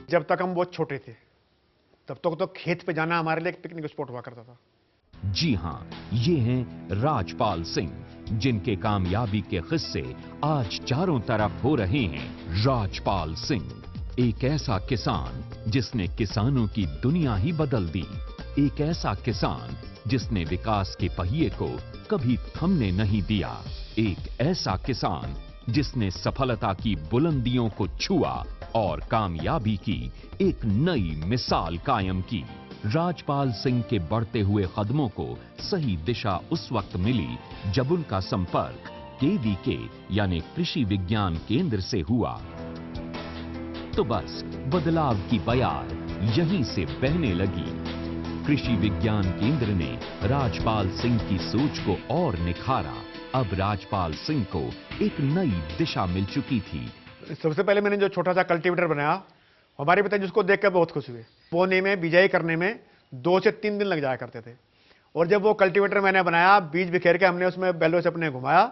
जब तक हम बहुत छोटे थे तब तक तो खेत पे जाना हमारे लिए एक पिकनिक स्पॉट हुआ करता था। जी हां, ये हैं राजपाल सिंह, जिनके कामयाबी के किस्से आज चारों तरफ हो रहे हैं। राजपाल सिंह, एक ऐसा किसान जिसने किसानों की दुनिया ही बदल दी। एक ऐसा किसान जिसने विकास के पहिए को कभी थमने नहीं दिया। एक ऐसा किसान जिसने सफलता की बुलंदियों को छुआ और कामयाबी की एक नई मिसाल कायम की। राजपाल सिंह के बढ़ते हुए कदमों को सही दिशा उस वक्त मिली जब उनका संपर्क केवीके यानी कृषि विज्ञान केंद्र से हुआ। तो बस बदलाव की बयार यहीं से बहने लगी। कृषि विज्ञान केंद्र ने राजपाल सिंह की सोच को और निखारा। अब राजपाल सिंह को एक नई दिशा मिल चुकी थी। सबसे पहले मैंने जो छोटा सा कल्टीवेटर बनाया, हमारे पिताजी उसको देखकर बहुत खुश हुए। बोने में, बिजाई करने में 2 से 3 दिन लग जाया करते थे। और जब वो कल्टीवेटर मैंने बनाया, बीज बिखेर के हमने उसमें बैलों से अपने घुमाया,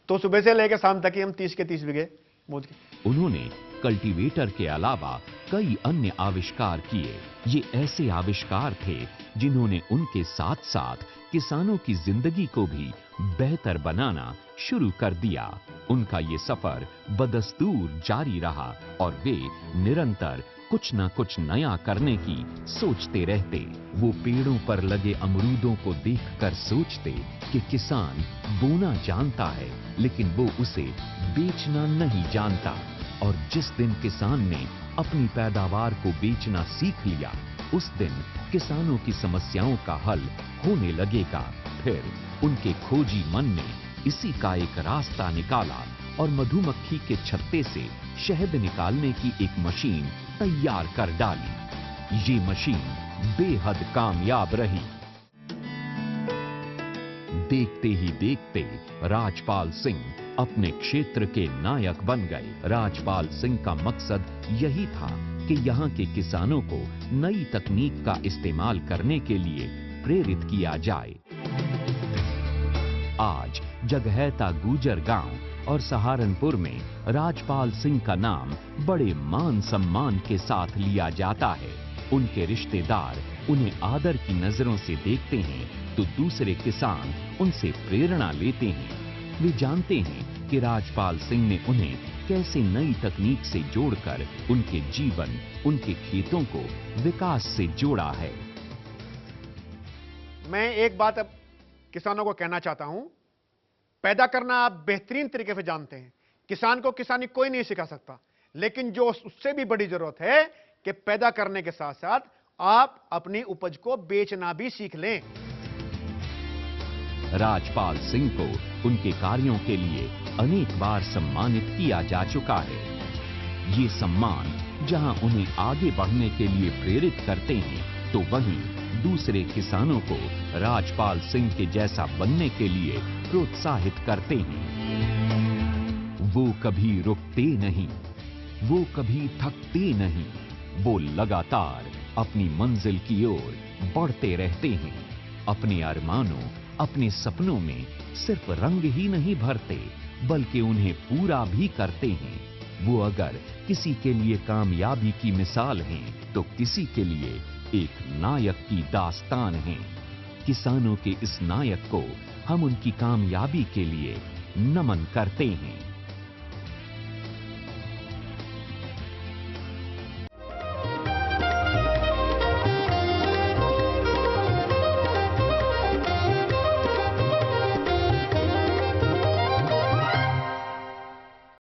तो सुबह से लेकर शाम तक ही हम 30 के 30 बीघे बोझ के। उन्होंने कल्टीवेटर के अलावा कई अन्य आविष्कार किए। ये ऐसे आविष्कार थे जिन्होंने उनके साथ साथ किसानों की जिंदगी को भी बेहतर बनाना शुरू कर दिया। उनका ये सफर बदस्तूर जारी रहा और वे निरंतर कुछ न कुछ नया करने की सोचते रहते। वो पेड़ों पर लगे अमरूदों को देखकर सोचते कि किसान बोना जानता है, लेकिन वो उसे बेचना नहीं जानता। और जिस दिन किसान ने अपनी पैदावार को बेचना सीख लिया, उस दिन किसानों की समस्याओं का हल होने लगेगा। फिर उनके खोजी मन ने इसी का एक रास्ता निकाला और मधुमक्खी के छत्ते से शहद निकालने की एक मशीन तैयार कर डाली। ये मशीन बेहद कामयाब रही। देखते ही देखते राजपाल सिंह अपने क्षेत्र के नायक बन गए। राजपाल सिंह का मकसद यही था कि यहाँ के किसानों को नई तकनीक का इस्तेमाल करने के लिए प्रेरित किया जाए। आज जगहैता गुजर गांव और सहारनपुर में राजपाल सिंह का नाम बड़े मान सम्मान के साथ लिया जाता है। उनके रिश्तेदार उन्हें आदर की नजरों से देखते हैं तो दूसरे किसान उनसे प्रेरणा लेते हैं। वे जानते हैं कि राजपाल सिंह ने उन्हें कैसे नई तकनीक से जोड़कर उनके जीवन, उनके खेतों को विकास से जोड़ा है। मैं एक बात अब किसानों को कहना चाहता हूं, पैदा करना आप बेहतरीन तरीके से जानते हैं। किसान को किसानी कोई नहीं सिखा सकता, लेकिन जो उससे भी बड़ी जरूरत है कि पैदा करने के साथ साथ आप अपनी उपज को बेचना भी सीख लें। राजपाल सिंह को उनके कार्यों के लिए अनेक बार सम्मानित किया जा चुका है। ये सम्मान जहां उन्हें आगे बढ़ने के लिए प्रेरित करते हैं, तो वहीं दूसरे किसानों को राजपाल सिंह के जैसा बनने के लिए प्रोत्साहित करते हैं। वो कभी रुकते नहीं, वो कभी थकते नहीं, वो लगातार अपनी मंजिल की ओर बढ़ते रहते हैं। अपने अरमानों, अपने सपनों में सिर्फ रंग ही नहीं भरते, बल्कि उन्हें पूरा भी करते हैं। वो अगर किसी के लिए कामयाबी की मिसाल हैं, तो किसी के लिए एक नायक की दास्तान है। किसानों के इस नायक को हम उनकी कामयाबी के लिए नमन करते हैं।